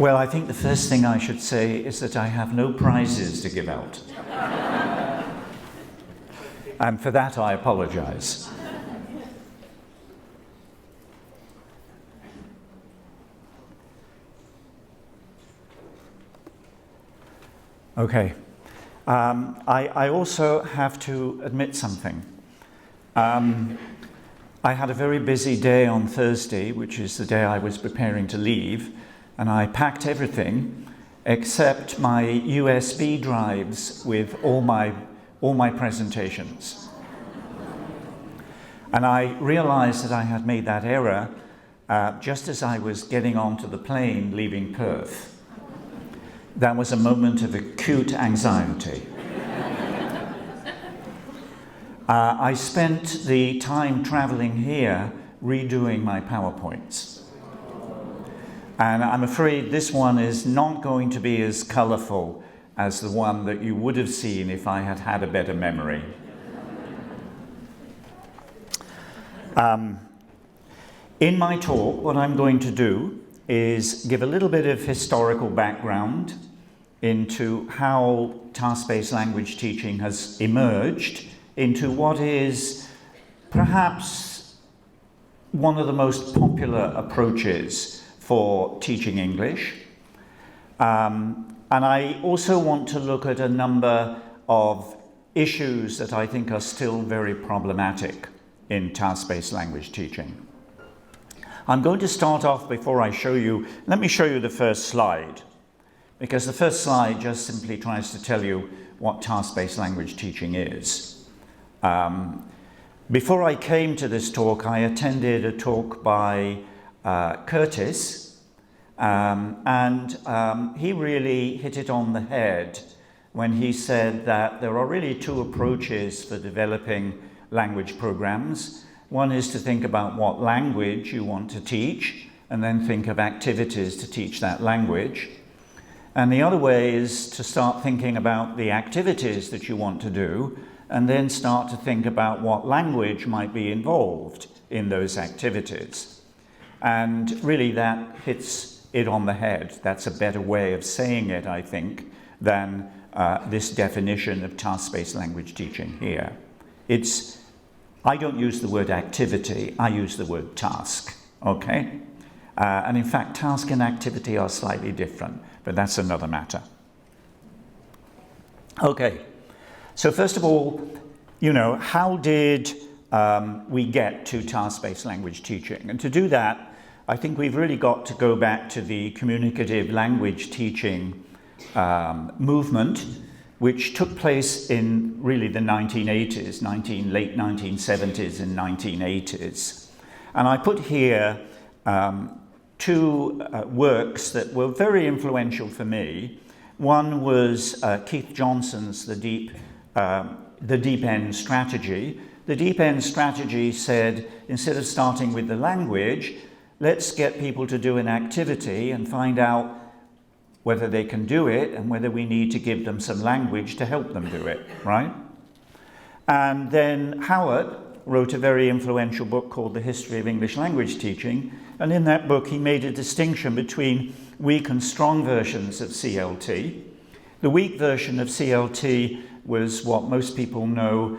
Well, I think the first thing I should say is that I have no prizes to give out. And for that I apologize. Okay. I also have to admit something. I had a very busy day on Thursday, which is the day I was preparing to leave, and I packed everything except my USB drives with all my presentations. And I realized that I had made that error just as I was getting onto the plane leaving Perth. That was a moment of acute anxiety. I spent the time traveling here redoing my PowerPoints. And I'm afraid this one is not going to be as colorful as the one that you would have seen if I had had a better memory. In my talk, what I'm going to do is give a little bit of historical background into how task-based language teaching has emerged into what is perhaps one of the most popular approaches for teaching English. And I also want to look at a number of issues that I think are still very problematic in task-based language teaching. I'm going to start off before I show you, let me show you the first slide, because the first slide just simply tries to tell you what task-based language teaching is. Before I came to this talk, I attended a talk by Curtis, and he really hit it on the head when he said that there are really two approaches for developing language programs. One is to think about what language you want to teach, and then think of activities to teach that language. And the other way is to start thinking about the activities that you want to do, and then start to think about what language might be involved in those activities. And really that hits it on the head. That's a better way of saying it, I think, than this definition of task-based language teaching here. I don't use the word activity, I use the word task, okay? And in fact, task and activity are slightly different, but that's another matter. Okay. So first of all, how did we get to task-based language teaching? And to do that, I think we've really got to go back to the communicative language teaching movement, which took place in really the 1980s, late 1970s and 1980s. And I put here two works that were very influential for me. One was Keith Johnson's The Deep End Strategy. The Deep End Strategy said, instead of starting with the language, let's get people to do an activity and find out whether they can do it and whether we need to give them some language to help them do it, right? And then Howard wrote a very influential book called The History of English Language Teaching, and in that book he made a distinction between weak and strong versions of CLT. The weak version of CLT was what most people know,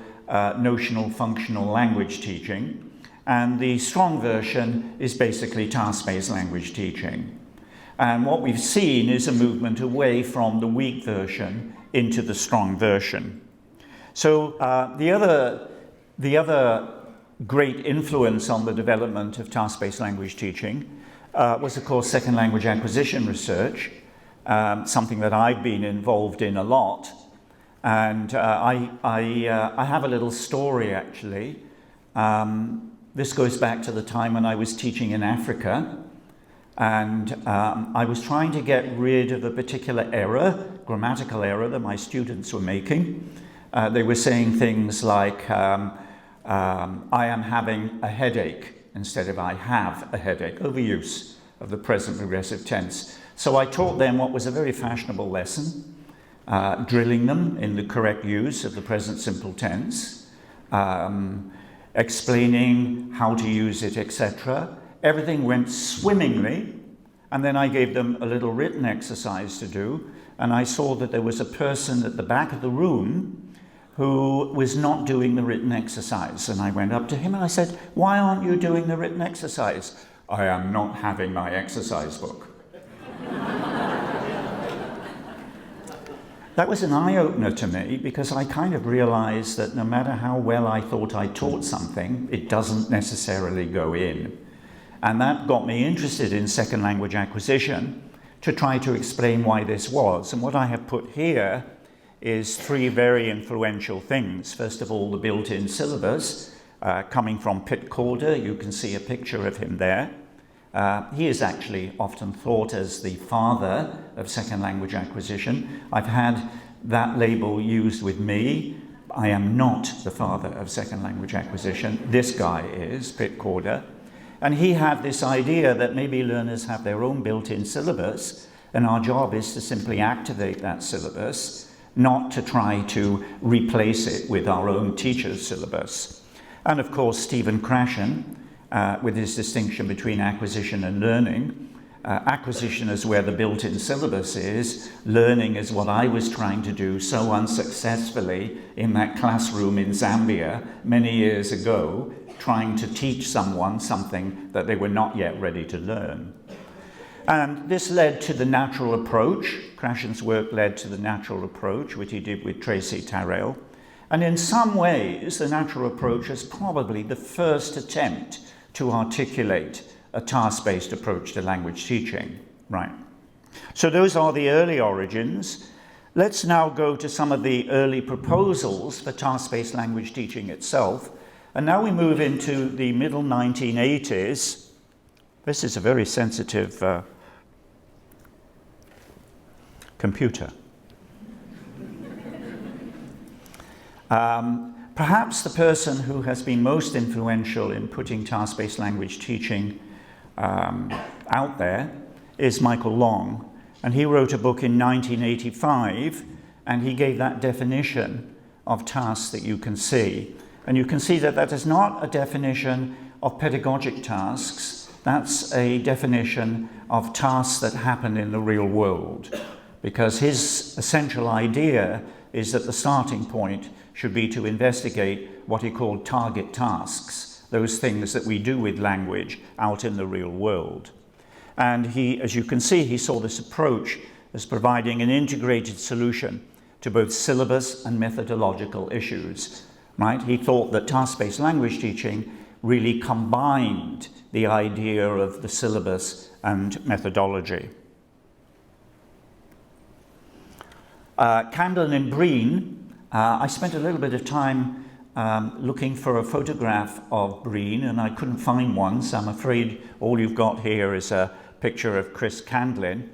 notional functional language teaching, and the strong version is basically task-based language teaching. And what we've seen is a movement away from the weak version into the strong version. So the other great influence on the development of task-based language teaching was, of course, second language acquisition research, something that I've been involved in a lot. And I have a little story, actually. This goes back to the time when I was teaching in Africa. And I was trying to get rid of a particular error, grammatical error that my students were making. They were saying things like, I am having a headache, instead of I have a headache, overuse of the present progressive tense. So I taught them what was a very fashionable lesson, drilling them in the correct use of the present simple tense, explaining how to use it, etc. Everything went swimmingly And then I gave them a little written exercise to do, and I saw that there was a person at the back of the room who was not doing the written exercise. And I went up to him and I said, "Why aren't you doing the written exercise?" "I am not having my exercise book." That was an eye-opener to me, because I kind of realized that no matter how well I thought I taught something, it doesn't necessarily go in. And that got me interested in second language acquisition to try to explain why this was. And what I have put here is three very influential things. First of all, the built-in syllabus coming from Pitt Calder. You can see a picture of him there. He is actually often thought as the father of second language acquisition. I've had that label used with me. I am not the father of second language acquisition. This guy is, Pitt Calder. And he had this idea that maybe learners have their own built-in syllabus, and our job is to simply activate that syllabus, not to try to replace it with our own teacher's syllabus. And of course, Stephen Krashen, with his distinction between acquisition and learning. Acquisition is where the built-in syllabus is. Learning is what I was trying to do so unsuccessfully in that classroom in Zambia many years ago, trying to teach someone something that they were not yet ready to learn. And this led to the natural approach. Krashen's work led to the natural approach, which he did with Tracy Tarrell. And in some ways, the natural approach is probably the first attempt to articulate a task-based approach to language teaching. Right. So those are the early origins. Let's now go to some of the early proposals for task-based language teaching itself. And now we move into the middle 1980s. This is a very sensitive computer. Perhaps the person who has been most influential in putting task-based language teaching out there is Michael Long. And he wrote a book in 1985, and he gave that definition of tasks that you can see. And you can see that that is not a definition of pedagogic tasks. That's a definition of tasks that happen in the real world. Because his essential idea is that the starting point should be to investigate what he called target tasks, those things that we do with language out in the real world. And he, as you can see, he saw this approach as providing an integrated solution to both syllabus and methodological issues. Right? He thought that task-based language teaching really combined the idea of the syllabus and methodology. Candlin and Breen, I spent a little bit of time looking for a photograph of Breen, and I couldn't find one, so I'm afraid all you've got here is a picture of Chris Candlin.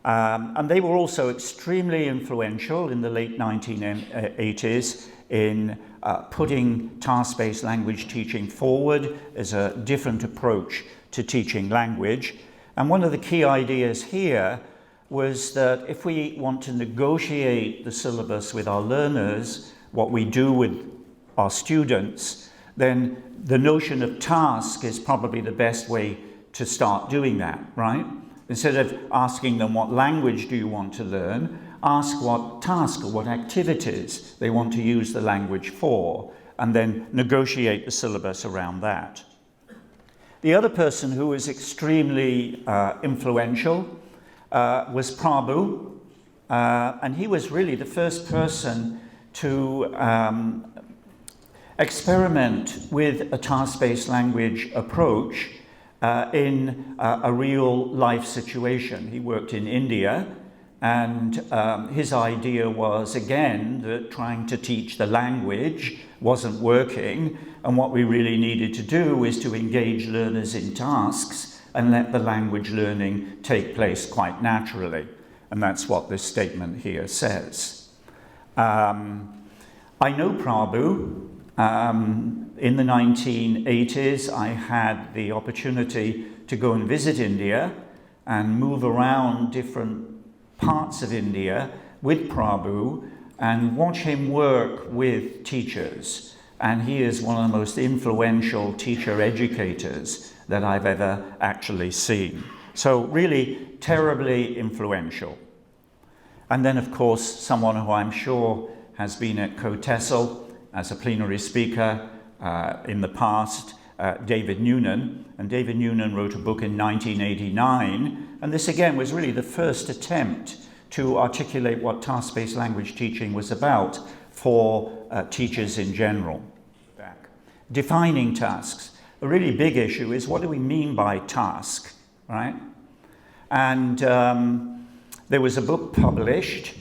And they were also extremely influential in the late 1980s in putting task-based language teaching forward as a different approach to teaching language. And one of the key ideas here was that if we want to negotiate the syllabus with our learners, what we do with our students, then the notion of task is probably the best way to start doing that, right? Instead of asking them what language do you want to learn, ask what task or what activities they want to use the language for, and then negotiate the syllabus around that. The other person who was extremely influential was Prabhu, and he was really the first person to experiment with a task-based language approach in a real life situation. He worked in India, and his idea was, again, that trying to teach the language wasn't working, and what we really needed to do is to engage learners in tasks and let the language learning take place quite naturally. And that's what this statement here says. I know Prabhu. In the 1980s, I had the opportunity to go and visit India and move around different parts of India with Prabhu and watch him work with teachers. And he is one of the most influential teacher educators that I've ever actually seen. So really terribly influential. And then, of course, someone who I'm sure has been at KOTESOL as a plenary speaker in the past, David Nunan. And David Nunan wrote a book in 1989. And this, again, was really the first attempt to articulate what task-based language teaching was about for teachers in general. Defining tasks. A really big issue is, what do we mean by task, right? And there was a book published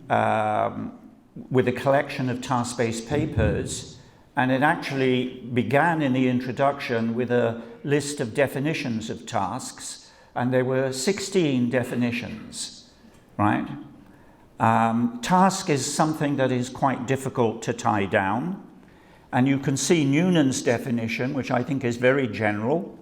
with a collection of task-based papers, and it actually began in the introduction with a list of definitions of tasks, and there were 16 definitions, right? Task is something that is quite difficult to tie down, and you can see Nunan's definition, which I think is very general.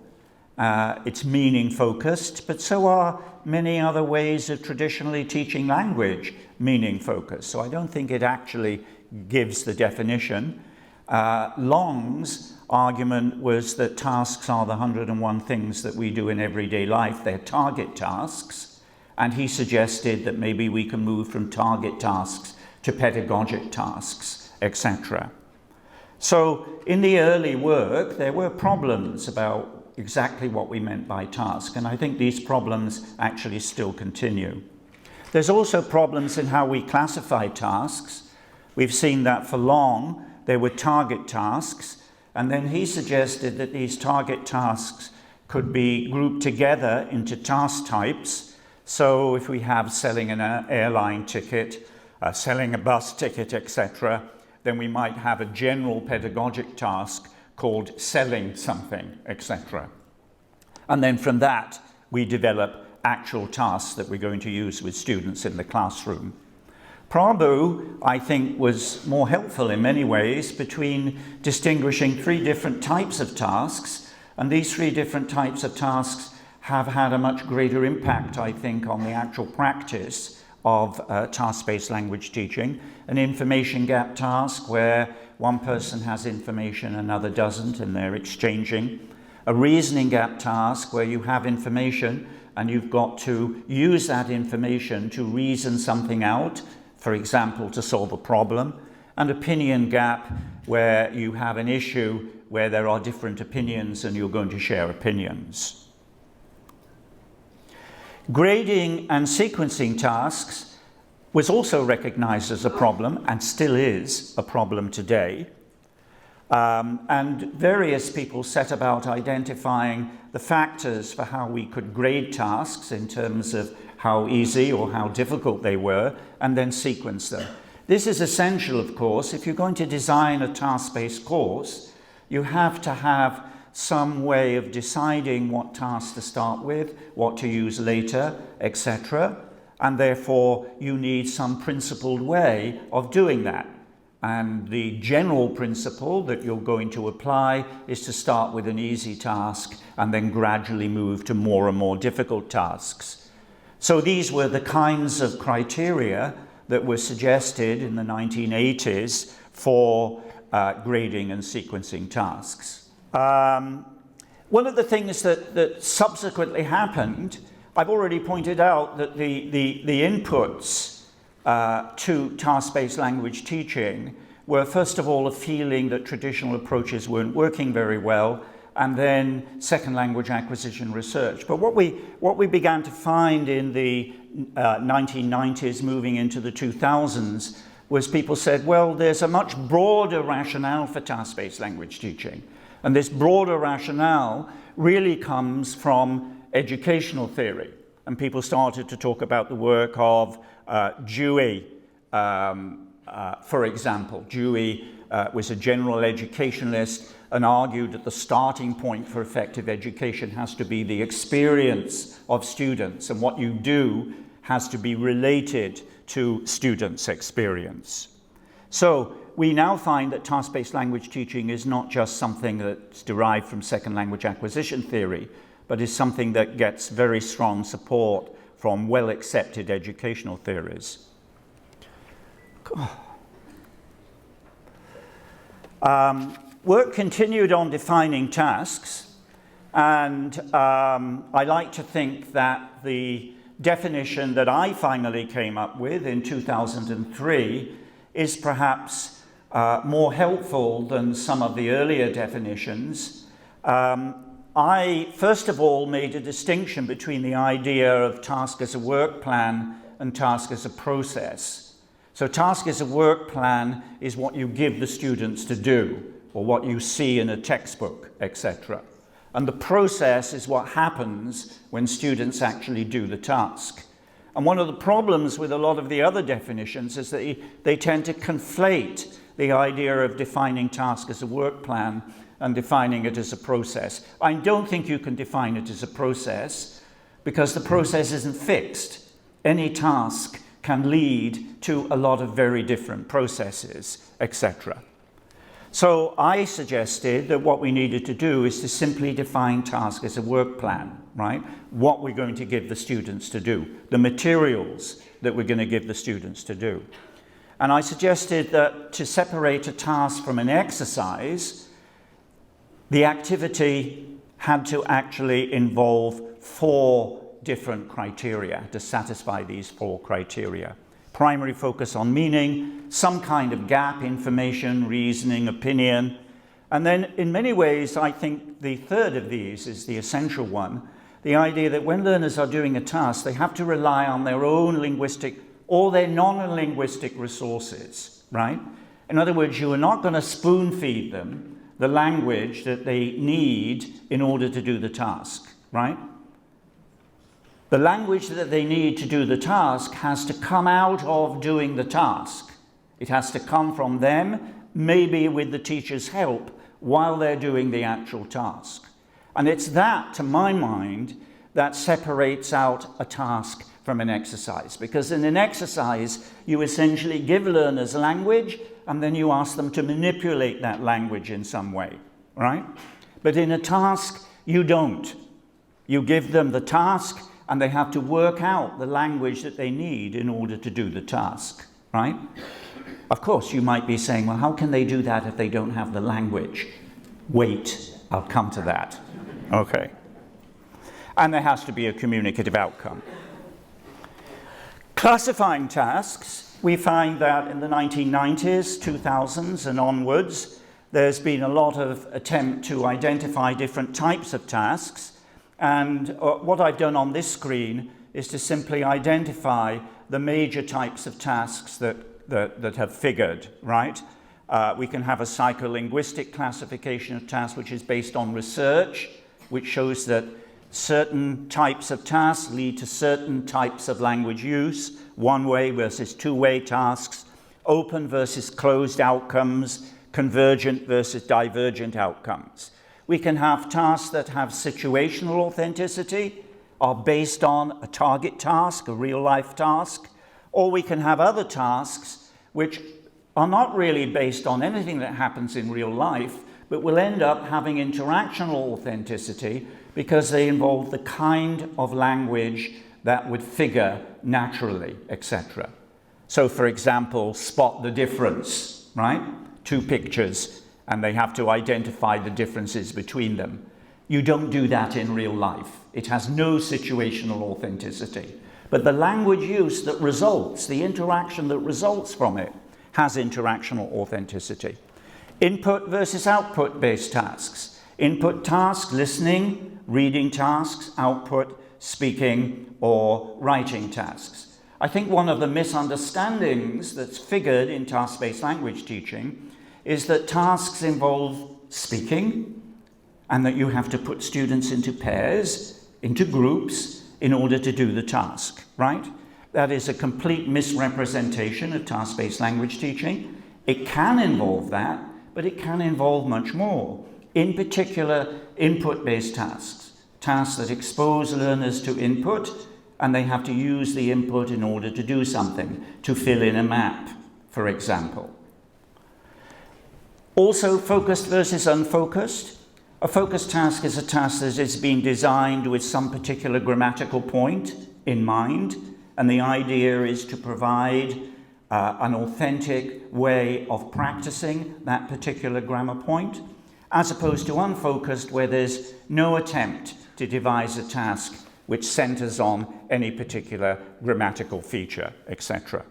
It's meaning-focused, but so are many other ways of traditionally teaching language meaning-focused. So I don't think it actually gives the definition. Long's argument was that tasks are the 101 things that we do in everyday life. They're target tasks. And he suggested that maybe we can move from target tasks to pedagogic tasks, etc. So in the early work, there were problems about exactly what we meant by task, and I think these problems actually still continue. There's also problems in how we classify tasks. We've seen that for long. There were target tasks, and then he suggested that these target tasks could be grouped together into task types. So if we have selling an airline ticket, selling a bus ticket, etc., then we might have a general pedagogic task called selling something, etc. And then from that, we develop actual tasks that we're going to use with students in the classroom. Prabhu, I think, was more helpful in many ways between distinguishing 3 different types of tasks, and these 3 different types of tasks have had a much greater impact, I think, on the actual practice of task-based language teaching. An information gap task where one person has information, another doesn't, and they're exchanging. A reasoning gap task where you have information and you've got to use that information to reason something out, for example, to solve a problem. And opinion gap where you have an issue where there are different opinions and you're going to share opinions. Grading and sequencing tasks was also recognized as a problem, and still is a problem today. And various people set about identifying the factors for how we could grade tasks in terms of how easy or how difficult they were, and then sequence them. This is essential, of course. If you're going to design a task-based course, you have to have some way of deciding what tasks to start with, what to use later, etc. And therefore, you need some principled way of doing that. And the general principle that you're going to apply is to start with an easy task and then gradually move to more and more difficult tasks. So these were the kinds of criteria that were suggested in the 1980s for grading and sequencing tasks. One of the things that subsequently happened, I've already pointed out that the inputs to task-based language teaching were, first of all, a feeling that traditional approaches weren't working very well, and then second language acquisition research. But what we began to find in the 1990s moving into the 2000s was people said, well, there's a much broader rationale for task-based language teaching. And this broader rationale really comes from educational theory. And people started to talk about the work of Dewey, for example. Dewey was a general educationalist and argued that the starting point for effective education has to be the experience of students, and what you do has to be related to students' experience. So we now find that task-based language teaching is not just something that's derived from second language acquisition theory, but is something that gets very strong support from well-accepted educational theories. Work continued on defining tasks, And I like to think that the definition that I finally came up with in 2003 is perhaps more helpful than some of the earlier definitions. I, first of all, made a distinction between the idea of task as a work plan and task as a process. So task as a work plan is what you give the students to do, or what you see in a textbook, etc. And the process is what happens when students actually do the task. And one of the problems with a lot of the other definitions is that they tend to conflate the idea of defining task as a work plan and defining it as a process. I don't think you can define it as a process because the process isn't fixed. Any task can lead to a lot of very different processes, etc. So I suggested that what we needed to do is to simply define task as a work plan, right? What we're going to give the students to do, the materials that we're going to give the students to do. And I suggested that to separate a task from an exercise, the activity had to actually involve 4 different criteria to satisfy these 4 criteria. Primary focus on meaning, some kind of gap, information, reasoning, opinion. And then in many ways, I think the third of these is the essential one, the idea that when learners are doing a task, they have to rely on their own linguistic or their non-linguistic resources, right? In other words, you are not going to spoon feed them the language that they need in order to do the task, right? The language that they need to do the task has to come out of doing the task. It has to come from them, maybe with the teacher's help, while they're doing the actual task. And it's that, to my mind, that separates out a task from an exercise. Because in an exercise, you essentially give learners language, and then you ask them to manipulate that language in some way, right? But in a task, you don't. You give them the task, and they have to work out the language that they need in order to do the task, right? Of course, you might be saying, well, how can they do that if they don't have the language? Wait, I'll come to that. Okay. And there has to be a communicative outcome. Classifying tasks, we find that in the 1990s, 2000s and onwards, there's been a lot of attempt to identify different types of tasks. And what I've done on this screen is to simply identify the major types of tasks that have figured, right? We can have a psycholinguistic classification of tasks, which is based on research, which shows that certain types of tasks lead to certain types of language use, one-way versus two-way tasks, open versus closed outcomes, convergent versus divergent outcomes. We can have tasks that have situational authenticity, are based on a target task, a real-life task, or we can have other tasks which are not really based on anything that happens in real life, but will end up having interactional authenticity because they involve the kind of language that would figure naturally, etc. So, for example, spot the difference, right? 2 pictures, and they have to identify the differences between them. You don't do that in real life. It has no situational authenticity. But the language use that results, the interaction that results from it, has interactional authenticity. Input versus output-based tasks. Input task, listening, reading tasks, output, speaking, or writing tasks. I think one of the misunderstandings that's figured in task-based language teaching is that tasks involve speaking, and that you have to put students into pairs, into groups, in order to do the task, right? That is a complete misrepresentation of task-based language teaching. It can involve that, but it can involve much more. In particular, input-based tasks, tasks that expose learners to input, and they have to use the input in order to do something, to fill in a map, for example. Also, focused versus unfocused. A focused task is a task that is being designed with some particular grammatical point in mind, and the idea is to provide an authentic way of practicing that particular grammar point. as opposed to unfocused, where there's no attempt to devise a task which centers on any particular grammatical feature, etc.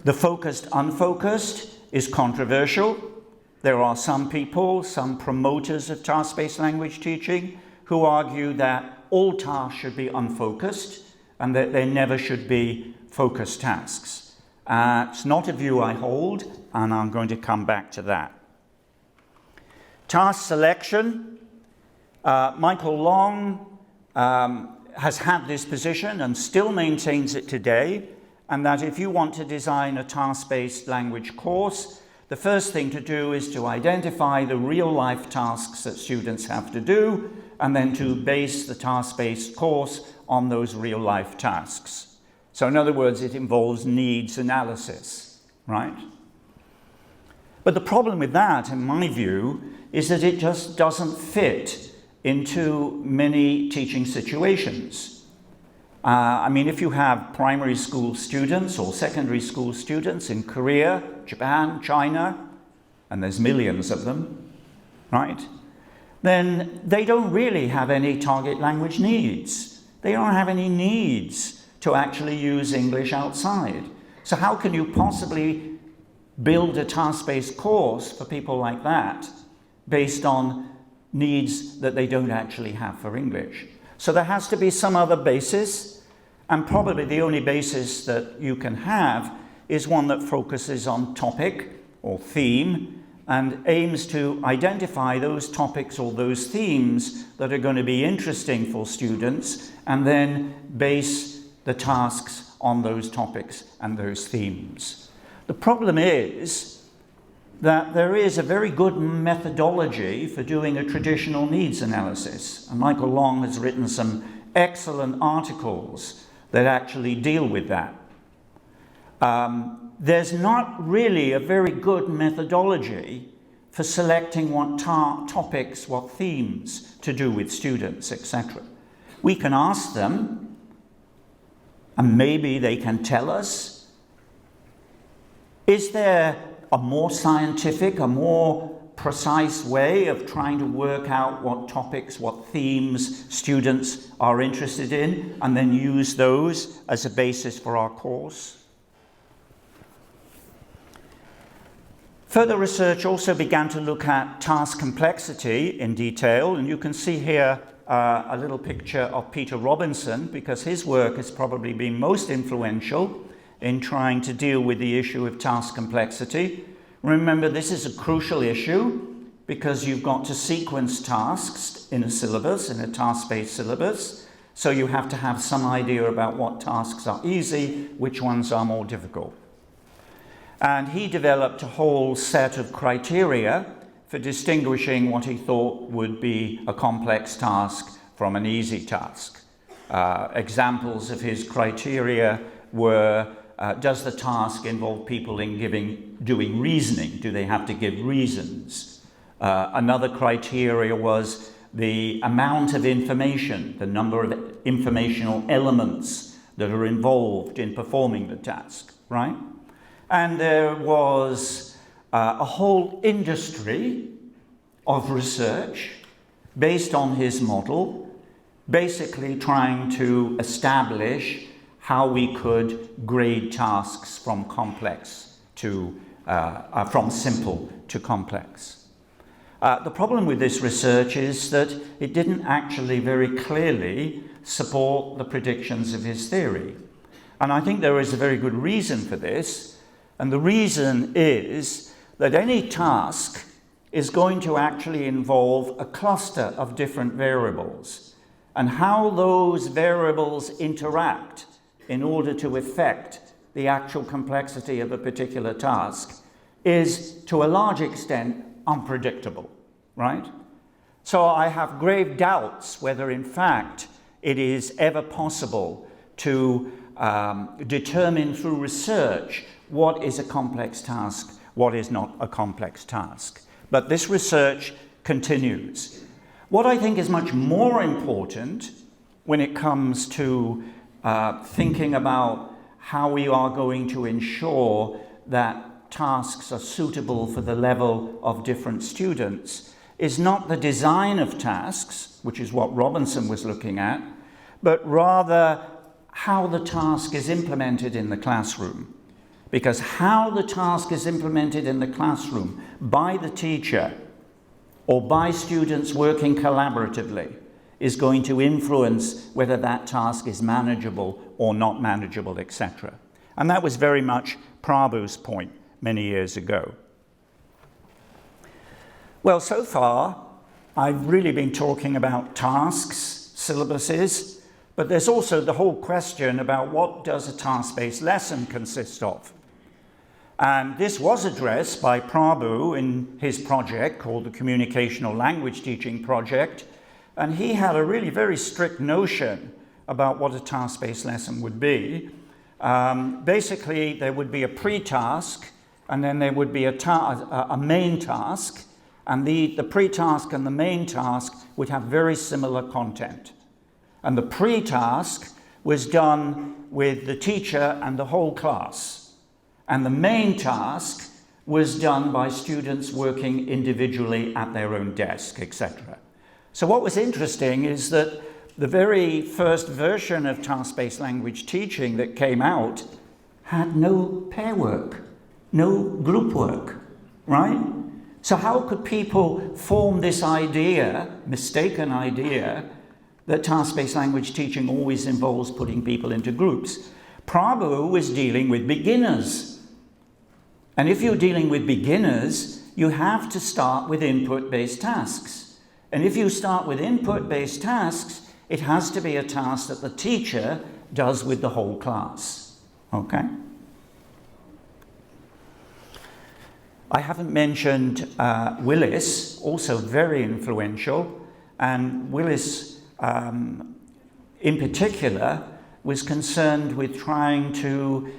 The focused unfocused is controversial. There are some people, some promoters of task-based language teaching, who argue that all tasks should be unfocused and that there never should be focused tasks. It's not a view I hold, and I'm going to come back to that. Task selection. Michael Long has had this position and still maintains it today, and that if you want to design a task-based language course, the first thing to do is to identify the real-life tasks that students have to do, and then to base the task-based course on those real-life tasks. So in other words, it involves needs analysis, right? But the problem with that, in my view, is that it just doesn't fit into many teaching situations. I mean, if you have primary school students or secondary school students in Korea, Japan, China, and there's millions of them, right? Then they don't really have any target language needs. They don't have any needs to actually use English outside. So how can you possibly build a task-based course for people like that based on needs that they don't actually have for English? So there has to be some other basis, and probably the only basis that you can have is one that focuses on topic or theme and aims to identify those topics or those themes that are going to be interesting for students, and then base the tasks on those topics and those themes. The problem is that there is a very good methodology for doing a traditional needs analysis. And Michael Long has written some excellent articles that actually deal with that. There's not really a very good methodology for selecting what topics, what themes to do with students, etc. We can ask them, and maybe they can tell us, is there a more scientific, a more precise way of trying to work out what topics, what themes students are interested in, and then use those as a basis for our course? Further research also began to look at task complexity in detail, and you can see here a little picture of Peter Robinson, because his work has probably been most influential in trying to deal with the issue of task complexity. Remember, this is a crucial issue because you've got to sequence tasks in a syllabus, in a task-based syllabus, so you have to have some idea about what tasks are easy, which ones are more difficult. And he developed a whole set of criteria for distinguishing what he thought would be a complex task from an easy task. Examples of his criteria were, does the task involve people doing reasoning? Do they have to give reasons? Another criteria was the amount of information, the number of informational elements that are involved in performing the task, right? And there was a whole industry of research based on his model, basically trying to establish how we could grade tasks from complex to, from simple to complex. The problem with this research is that it didn't actually very clearly support the predictions of his theory. And I think there is a very good reason for this. And the reason is that any task is going to actually involve a cluster of different variables, and how those variables interact in order to affect the actual complexity of a particular task is, to a large extent, unpredictable, right? So I have grave doubts whether, in fact, it is ever possible to determine through research what is a complex task, what is not a complex task. But this research continues. What I think is much more important when it comes to thinking about how we are going to ensure that tasks are suitable for the level of different students is not the design of tasks, which is what Robinson was looking at, but rather how the task is implemented in the classroom. Because how the task is implemented in the classroom by the teacher or by students working collaboratively is going to influence whether that task is manageable or not manageable, etc. And that was very much Prabhu's point many years ago. Well, so far, I've really been talking about tasks, syllabuses, but there's also the whole question about what does a task-based lesson consist of? And this was addressed by Prabhu in his project called the Communicational Language Teaching Project, and he had a really very strict notion about what a task-based lesson would be. Basically, there would be a pre-task, and then there would be a main task, and the pre-task and the main task would have very similar content. And the pre-task was done with the teacher and the whole class. And the main task was done by students working individually at their own desk, etc. So what was interesting is that the very first version of task-based language teaching that came out had no pair work, no group work, right? So how could people form this idea, mistaken idea, that task-based language teaching always involves putting people into groups? Prabhu was dealing with beginners. And if you're dealing with beginners, you have to start with input-based tasks. And if you start with input-based tasks, it has to be a task that the teacher does with the whole class, okay? I haven't mentioned Willis, also very influential, and Willis in particular was concerned with trying to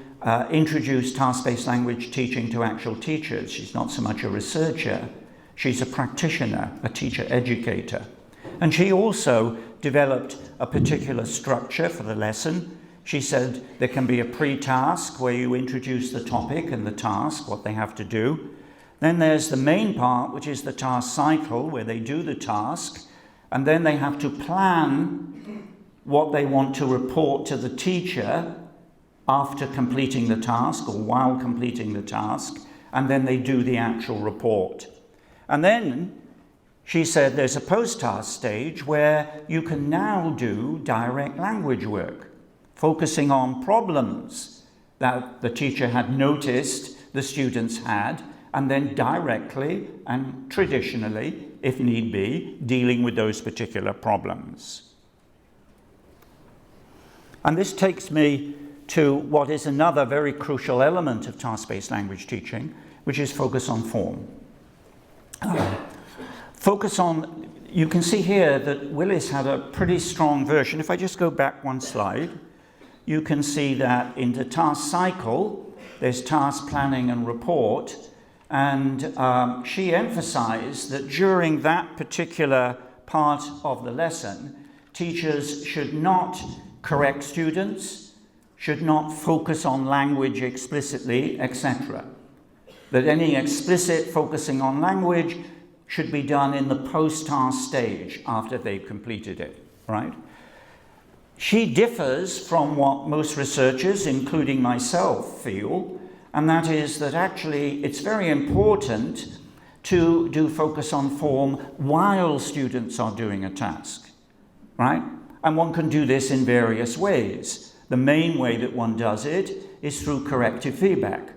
introduce task-based language teaching to actual teachers. She's not so much a researcher, she's a practitioner, a teacher educator. And she also developed a particular structure for the lesson. She said there can be a pre-task where you introduce the topic and the task, what they have to do. Then there's the main part, which is the task cycle, where they do the task, and then they have to plan what they want to report to the teacher after completing the task or while completing the task, and then they do the actual report. And then she said there's a post-task stage where you can now do direct language work, focusing on problems that the teacher had noticed the students had, and then directly and traditionally, if need be, dealing with those particular problems. And this takes me to what is another very crucial element of task-based language teaching, which is focus on form. Focus on, you can see here that Willis had a pretty strong version. If I just go back one slide, you can see that in the task cycle, there's task planning and report, and she emphasized that during that particular part of the lesson, teachers should not correct students, should not focus on language explicitly, etc. That any explicit focusing on language should be done in the post-task stage after they've completed it, right? She differs from what most researchers, including myself, feel, and that is that actually it's very important to do focus on form while students are doing a task, right? And one can do this in various ways. The main way that one does it is through corrective feedback.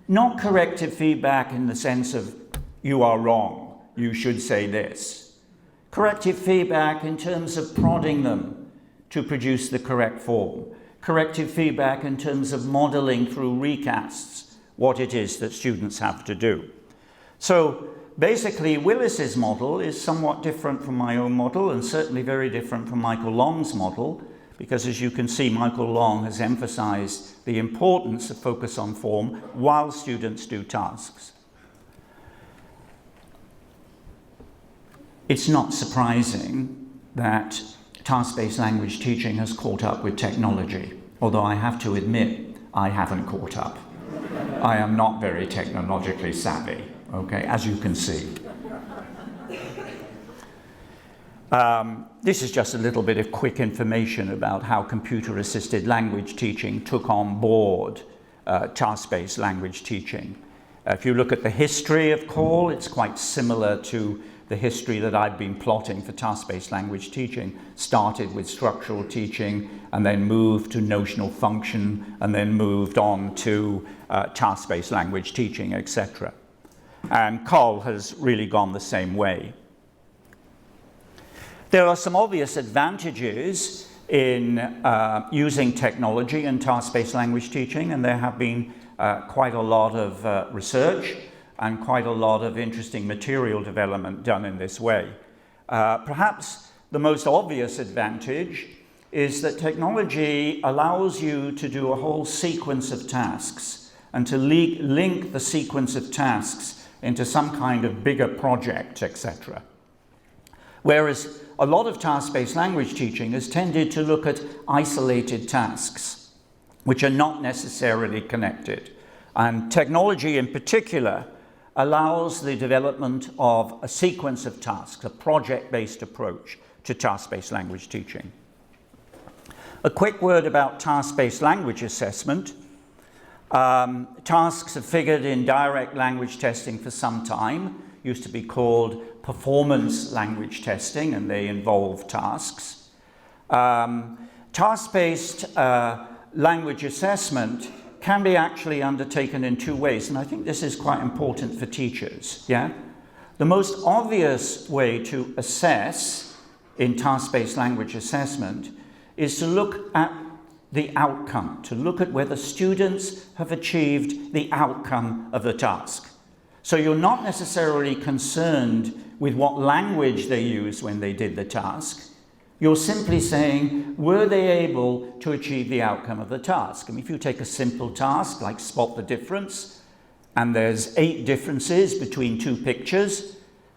Not corrective feedback in the sense of, you are wrong, you should say this. Corrective feedback in terms of prodding them to produce the correct form. Corrective feedback in terms of modeling through recasts what it is that students have to do. So basically, Willis's model is somewhat different from my own model, and certainly very different from Michael Long's model, because as you can see, Michael Long has emphasized the importance of focus on form while students do tasks. It's not surprising that task-based language teaching has caught up with technology, although I have to admit I haven't caught up. I am not very technologically savvy, okay, as you can see. This is just a little bit of quick information about how computer-assisted language teaching took on board task-based language teaching. If you look at the history of CALL, it's quite similar to the history that I've been plotting for task-based language teaching. Started with structural teaching and then moved to notional function and then moved on to task-based language teaching, etc. And CALL has really gone the same way. There are some obvious advantages in using technology in task-based language teaching, and there have been quite a lot of research and quite a lot of interesting material development done in this way. Perhaps the most obvious advantage is that technology allows you to do a whole sequence of tasks and to link the sequence of tasks into some kind of bigger project, etc. Whereas a lot of task-based language teaching has tended to look at isolated tasks, which are not necessarily connected. And technology in particular allows the development of a sequence of tasks, a project-based approach to task-based language teaching. A quick word about task-based language assessment. Tasks have figured in direct language testing for some time. Used to be called performance language testing, and they involve tasks. Task-based language assessment can be actually undertaken in two ways, and I think this is quite important for teachers. Yeah? The most obvious way to assess in task-based language assessment is to look at the outcome, to look at whether students have achieved the outcome of the task. So you're not necessarily concerned with what language they used when they did the task. You're simply saying, were they able to achieve the outcome of the task? I mean, if you take a simple task like spot the difference, and there's 8 differences between 2 pictures,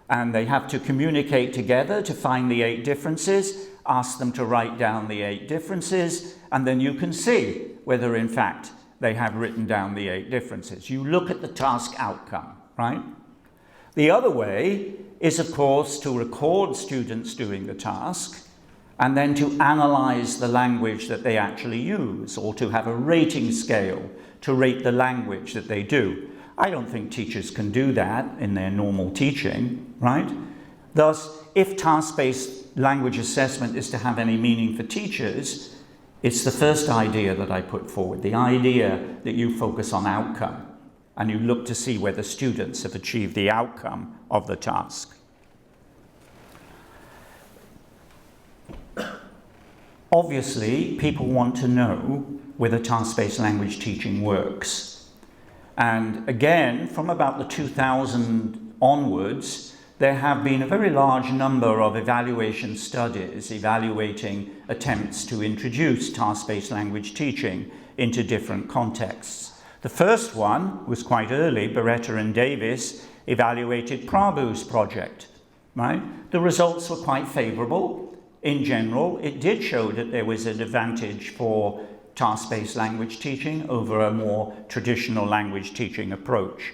and they have to communicate together to find the 8 differences, ask them to write down the 8 differences, and then you can see whether in fact they have written down the 8 differences. You look at the task outcome, right? The other way is, of course, to record students doing the task and then to analyze the language that they actually use, or to have a rating scale to rate the language that they do. I don't think teachers can do that in their normal teaching, right? Thus, if task-based language assessment is to have any meaning for teachers, it's the first idea that I put forward, the idea that you focus on outcome and you look to see whether students have achieved the outcome of the task. Obviously, people want to know whether task-based language teaching works. And again, from about the 2000 onwards, there have been a very large number of evaluation studies evaluating attempts to introduce task-based language teaching into different contexts. The first one was quite early. Beretta and Davis evaluated Prabhu's project, right? The results were quite favorable. In general, it did show that there was an advantage for task-based language teaching over a more traditional language teaching approach.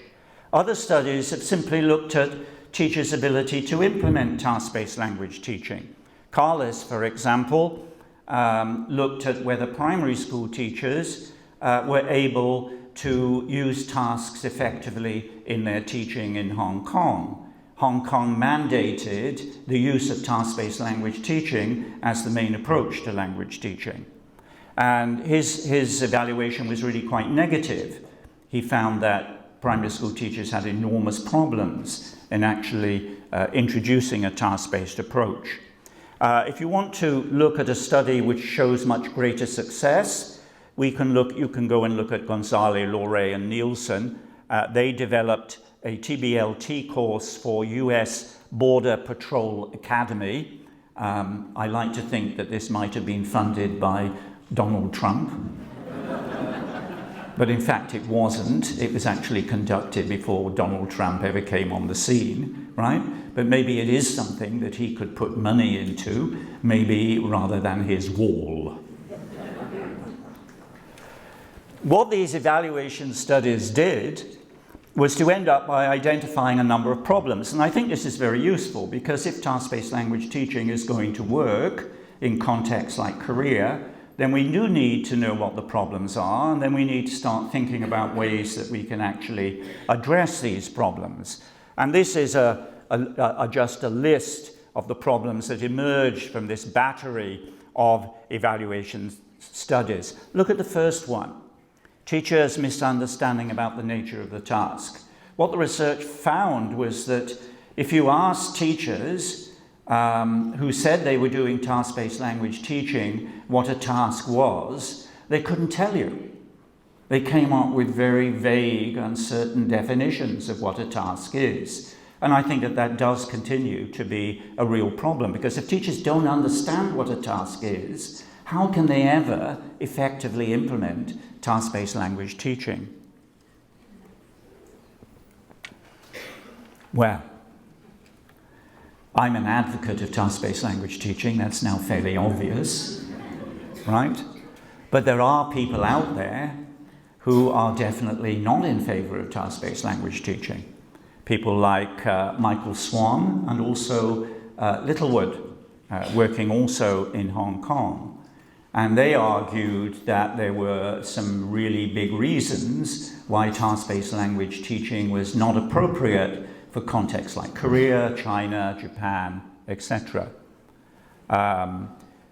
Other studies have simply looked at teachers' ability to implement task-based language teaching. Ellis, for example, looked at whether primary school teachers were able to use tasks effectively in their teaching in Hong Kong. Hong Kong mandated the use of task-based language teaching as the main approach to language teaching. And his evaluation was really quite negative. He found that primary school teachers had enormous problems in actually introducing a task-based approach. If you want to look at a study which shows much greater success, you can go and look at Gonzalez, Lorey, and Nielsen. They developed a TBLT course for US Border Patrol Academy. I like to think that this might have been funded by Donald Trump. But in fact it wasn't. It was actually conducted before Donald Trump ever came on the scene, right? But maybe it is something that he could put money into, maybe rather than his wall. What these evaluation studies did was to end up by identifying a number of problems. And I think this is very useful, because if task-based language teaching is going to work in contexts like Korea, then we do need to know what the problems are, and then we need to start thinking about ways that we can actually address these problems. And this is just a list of the problems that emerged from this battery of evaluation studies. Look at the first one. Teachers' misunderstanding about the nature of the task. What the research found was that if you asked teachers who said they were doing task-based language teaching what a task was, they couldn't tell you. They came up with very vague, uncertain definitions of what a task is. And I think that that does continue to be a real problem, because if teachers don't understand what a task is, how can they ever effectively implement task-based language teaching? Well, I'm an advocate of task-based language teaching. That's now fairly obvious, right? But there are people out there who are definitely not in favor of task-based language teaching. People like Michael Swan and also Littlewood, working also in Hong Kong. And they argued that there were some really big reasons why task-based language teaching was not appropriate for contexts like Korea, China, Japan, etc.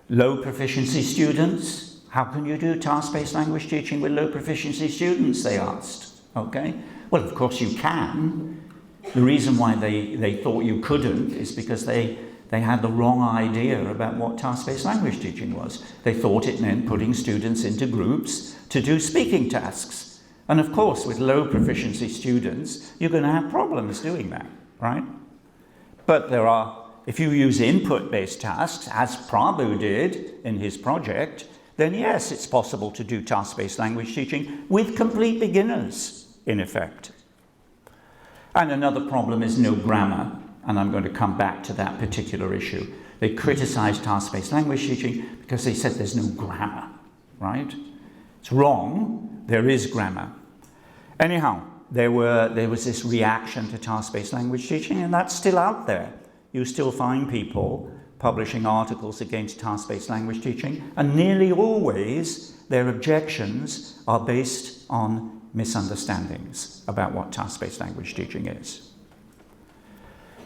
Low proficiency students. How can you do task-based language teaching with low proficiency students, they asked. Okay? Well, of course you can. The reason why they thought you couldn't is because they had the wrong idea about what task-based language teaching was. They thought it meant putting students into groups to do speaking tasks. And of course, with low proficiency students, you're going to have problems doing that, right? But if you use input-based tasks, as Prabhu did in his project, then yes, it's possible to do task-based language teaching with complete beginners, in effect. And another problem is no grammar. And I'm going to come back to that particular issue. They criticized task-based language teaching because they said there's no grammar, right? It's wrong. There is grammar. Anyhow, there was this reaction to task-based language teaching, and that's still out there. You still find people publishing articles against task-based language teaching, and nearly always their objections are based on misunderstandings about what task-based language teaching is.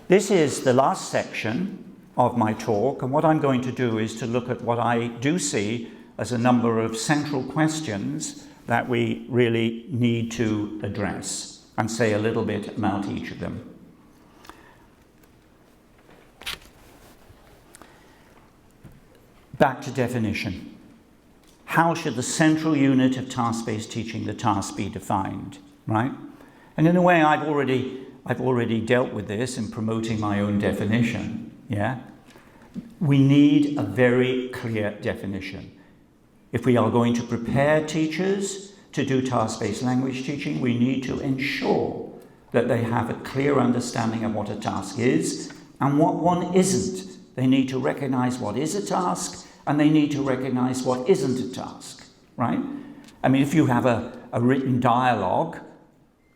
This is the last section of my talk, and what I'm going to do is to look at what I do see as a number of central questions that we really need to address, and say a little bit about each of them. Back to definition. How should the central unit of task-based teaching, the task, be defined, right? And in a way, I've already dealt with this in promoting my own definition, yeah? We need a very clear definition. If we are going to prepare teachers to do task-based language teaching, we need to ensure that they have a clear understanding of what a task is and what one isn't. They need to recognize what is a task, and they need to recognize what isn't a task, right? I mean, if you have a written dialogue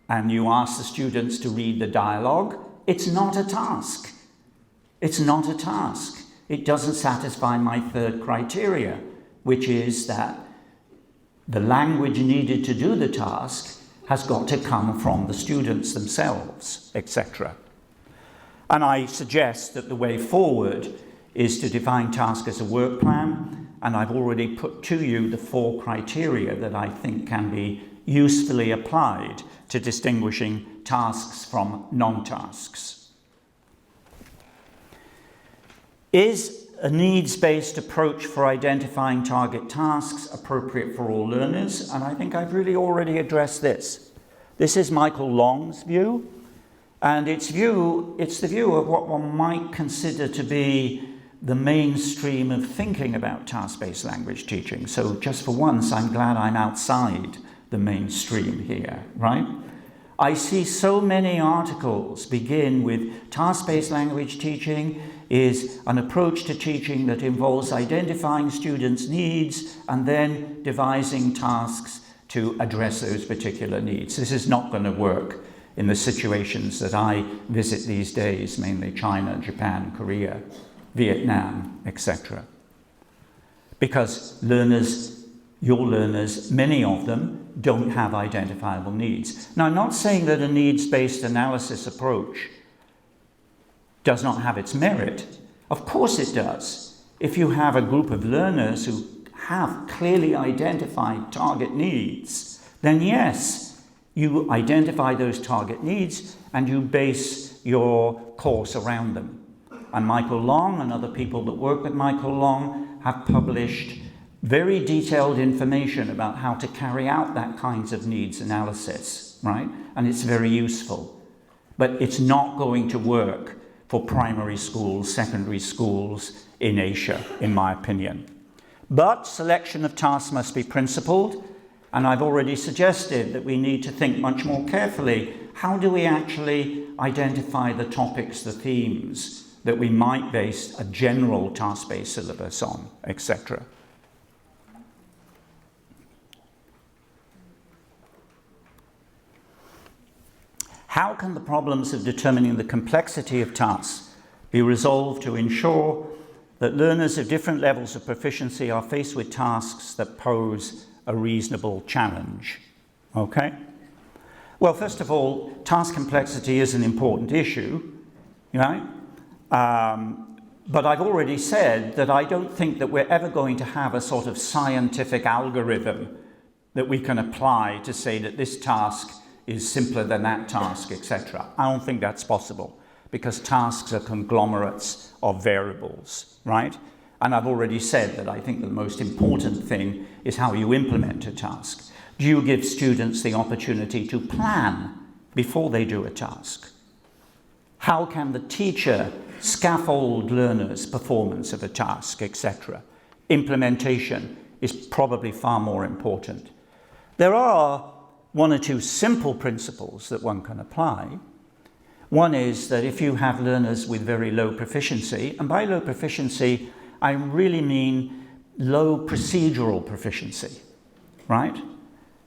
and you ask the students to read the dialogue, it's not a task. It's not a task. It doesn't satisfy my third criteria, which is that the language needed to do the task has got to come from the students themselves, etc. And I suggest that the way forward is to define task as a work plan, and I've already put to you the 4 criteria that I think can be usefully applied to distinguishing tasks from non-tasks. Is a needs-based approach for identifying target tasks appropriate for all learners? And I think I've really already addressed this. This is Michael Long's view, and it's the view of what one might consider to be the mainstream of thinking about task-based language teaching. So just for once, I'm glad I'm outside the mainstream here, right? I see so many articles begin with task-based language teaching is an approach to teaching that involves identifying students' needs and then devising tasks to address those particular needs. This is not going to work in the situations that I visit these days, mainly China, Japan, Korea, Vietnam, etc. Because learners, your learners, many of them don't have identifiable needs. Now, I'm not saying that a needs-based analysis approach does not have its merit. Of course it does. If you have a group of learners who have clearly identified target needs, then yes, you identify those target needs and you base your course around them. And Michael Long and other people that work with Michael Long have published very detailed information about how to carry out that kinds of needs analysis, right? And it's very useful. But it's not going to work for primary schools, secondary schools in Asia, in my opinion. But selection of tasks must be principled, and I've already suggested that we need to think much more carefully. How do we actually identify the topics, the themes that we might base a general task-based syllabus on, etc.? How can the problems of determining the complexity of tasks be resolved to ensure that learners of different levels of proficiency are faced with tasks that pose a reasonable challenge? Okay? Well, first of all, task complexity is an important issue, right? But I've already said that I don't think that we're ever going to have a sort of scientific algorithm that we can apply to say that this task is simpler than that task, etc. I don't think that's possible, because tasks are conglomerates of variables, right? And I've already said that I think the most important thing is how you implement a task. Do you give students the opportunity to plan before they do a task? How can the teacher scaffold learners' performance of a task, etc.? Implementation is probably far more important. There are one or two simple principles that one can apply. One is that if you have learners with very low proficiency, and by low proficiency, I really mean low procedural proficiency, right?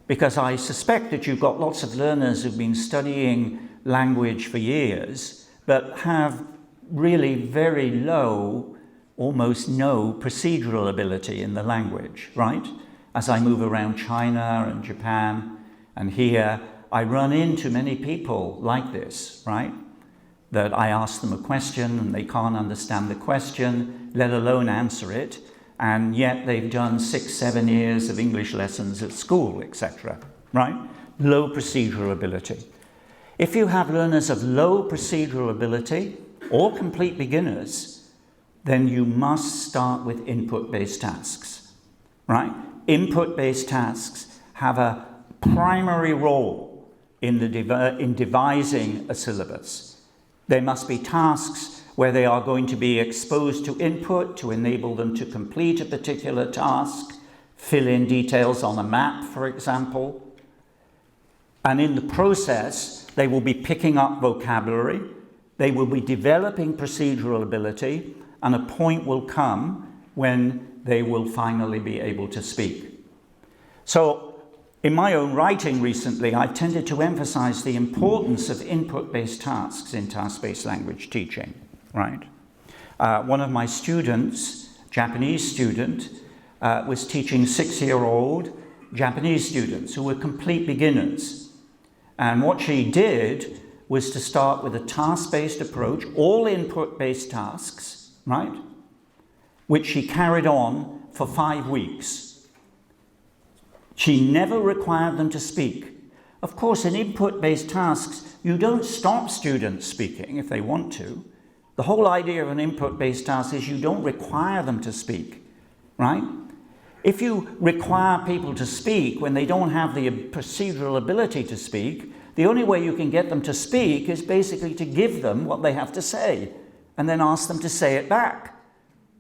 Because I suspect that you've got lots of learners who've been studying language for years, but have really very low, almost no procedural ability in the language, right? As I move around China and Japan and here, I run into many people like this, right? That I ask them a question and they can't understand the question, let alone answer it, and yet they've done 6-7 years of English lessons at school, etc., right? Low procedural ability. If you have learners of low procedural ability or complete beginners, then you must start with input-based tasks, right? Input-based tasks have a primary role in devising a syllabus. There must be tasks where they are going to be exposed to input to enable them to complete a particular task, fill in details on a map, for example. And in the process, they will be picking up vocabulary, they will be developing procedural ability, and a point will come when they will finally be able to speak. So, in my own writing recently, I've tended to emphasize the importance of input-based tasks in task-based language teaching, right? One of my students, Japanese student, was teaching 6-year-old Japanese students who were complete beginners. And what she did was to start with a task-based approach, all input-based tasks, right? Which she carried on for 5 weeks. She never required them to speak. Of course, in input-based tasks, you don't stop students speaking if they want to. The whole idea of an input-based task is you don't require them to speak, right? If you require people to speak when they don't have the procedural ability to speak, the only way you can get them to speak is basically to give them what they have to say and then ask them to say it back.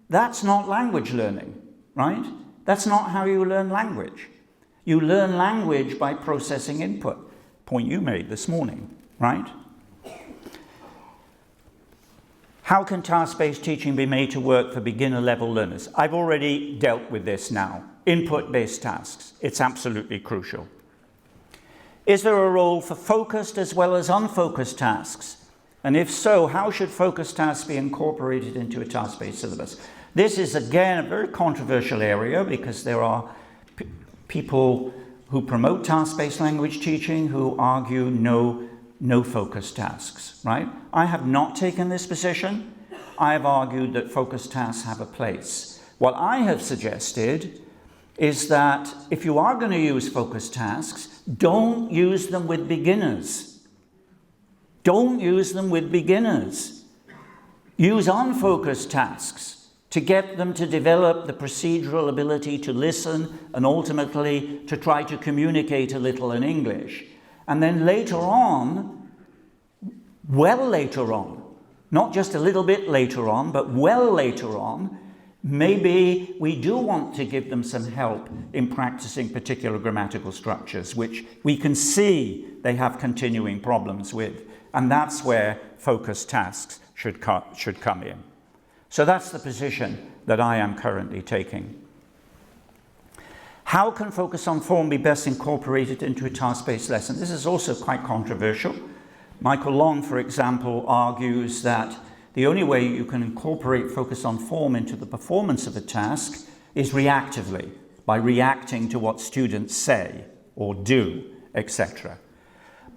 That's not language learning, right? That's not how you learn language. You learn language by processing input. Point you made this morning, right? How can task-based teaching be made to work for beginner-level learners? I've already dealt with this now, input-based tasks. It's absolutely crucial. Is there a role for focused as well as unfocused tasks? And if so, how should focused tasks be incorporated into a task-based syllabus? This is, again, a very controversial area because there are people who promote task-based language teaching who argue no focused tasks, right? I have not taken this position. I have argued that focused tasks have a place. What I have suggested is that if you are going to use focused tasks, don't use them with beginners. Don't use them with beginners. Use unfocused tasks to get them to develop the procedural ability to listen and ultimately to try to communicate a little in English. And then later on, well later on, not just a little bit later on, but well later on, maybe we do want to give them some help in practicing particular grammatical structures, which we can see they have continuing problems with. And that's where focused tasks should come in. So that's the position that I am currently taking. How can focus on form be best incorporated into a task-based lesson? This is also quite controversial. Michael Long, for example, argues that the only way you can incorporate focus on form into the performance of a task is reactively, by reacting to what students say or do, etc.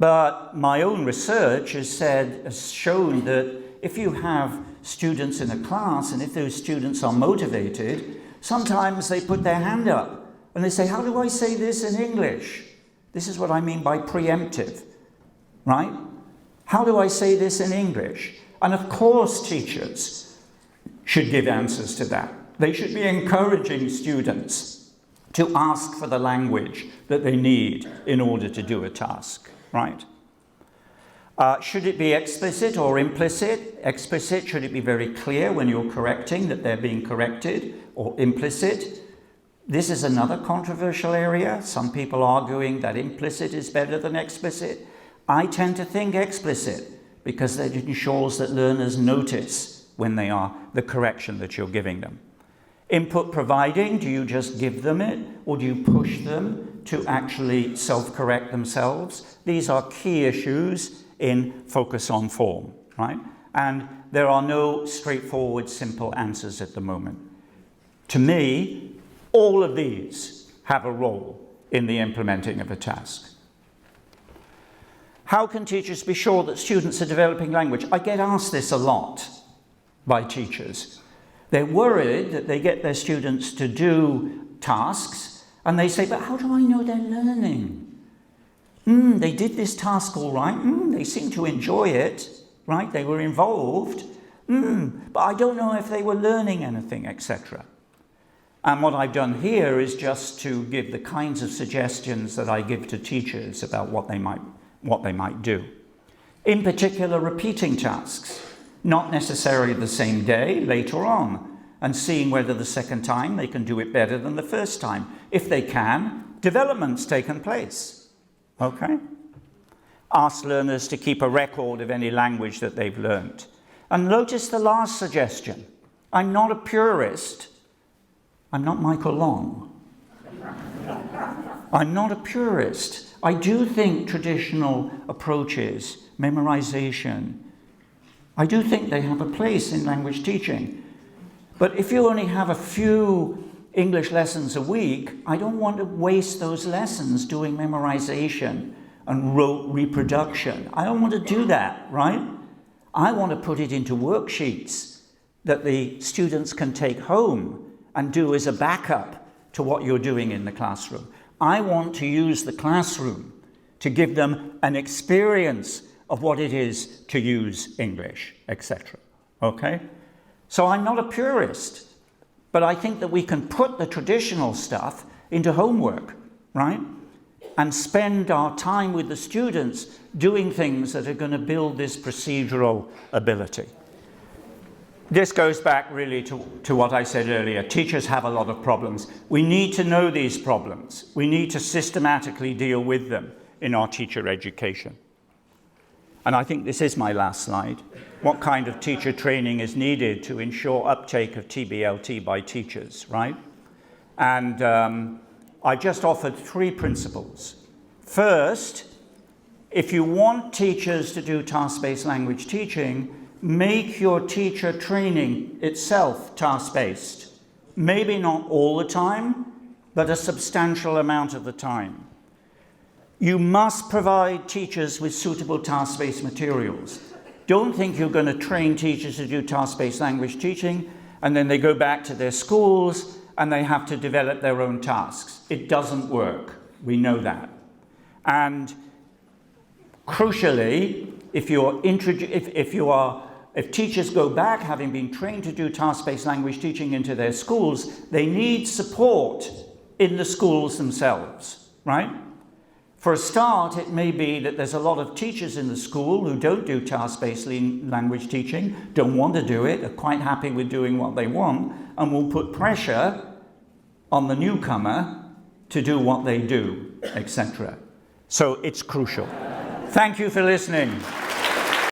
But my own research has shown that if you have students in a class and if those students are motivated, sometimes they put their hand up and they say, how do I say this in English? This is what I mean by preemptive, right? How do I say this in English? And of course teachers should give answers to that. They should be encouraging students to ask for the language that they need in order to do a task, right? Should it be explicit or implicit? Explicit, should it be very clear when you're correcting that they're being corrected, or implicit? This is another controversial area. Some people arguing that implicit is better than explicit. I tend to think explicit because that ensures that learners notice when they are the correction that you're giving them. Input providing, do you just give them it or do you push them to actually self-correct themselves? These are key issues in focus on form, right? And there are no straightforward, simple answers at the moment. To me, all of these have a role in the implementing of a task. How can teachers be sure that students are developing language? I get asked this a lot by teachers. They're worried that they get their students to do tasks and they say, but how do I know they're learning? They did this task all right. They seem to enjoy it, right? They were involved. But I don't know if they were learning anything, etc. And what I've done here is just to give the kinds of suggestions that I give to teachers about what they might do. In particular, repeating tasks, not necessarily the same day, later on, and seeing whether the second time they can do it better than the first time. If they can, development's taken place. Okay? Ask learners to keep a record of any language that they've learned. And notice the last suggestion. I'm not a purist. I'm not Michael Long. I'm not a purist. I do think traditional approaches, memorization, I do think they have a place in language teaching. But if you only have a few English lessons a week, I don't want to waste those lessons doing memorization and rote reproduction. I don't want to do that, right? I want to put it into worksheets that the students can take home and do as a backup to what you're doing in the classroom. I want to use the classroom to give them an experience of what it is to use English, etc. Okay? So I'm not a purist, but I think that we can put the traditional stuff into homework, right? And spend our time with the students doing things that are going to build this procedural ability. This goes back really to what I said earlier. Teachers have a lot of problems. We need to know these problems. We need to systematically deal with them in our teacher education. And I think this is my last slide. What kind of teacher training is needed to ensure uptake of TBLT by teachers, right? And I just offered 3 principles. First, if you want teachers to do task-based language teaching, make your teacher training itself task-based. Maybe not all the time, but a substantial amount of the time. You must provide teachers with suitable task-based materials. Don't think you're going to train teachers to do task-based language teaching and then they go back to their schools and they have to develop their own tasks. It doesn't work. We know that. And crucially, if teachers go back having been trained to do task-based language teaching into their schools, they need support in the schools themselves, right? For a start, it may be that there's a lot of teachers in the school who don't do task-based language teaching, don't want to do it, are quite happy with doing what they want, and will put pressure on the newcomer to do what they do, etc. So it's crucial. Thank you for listening.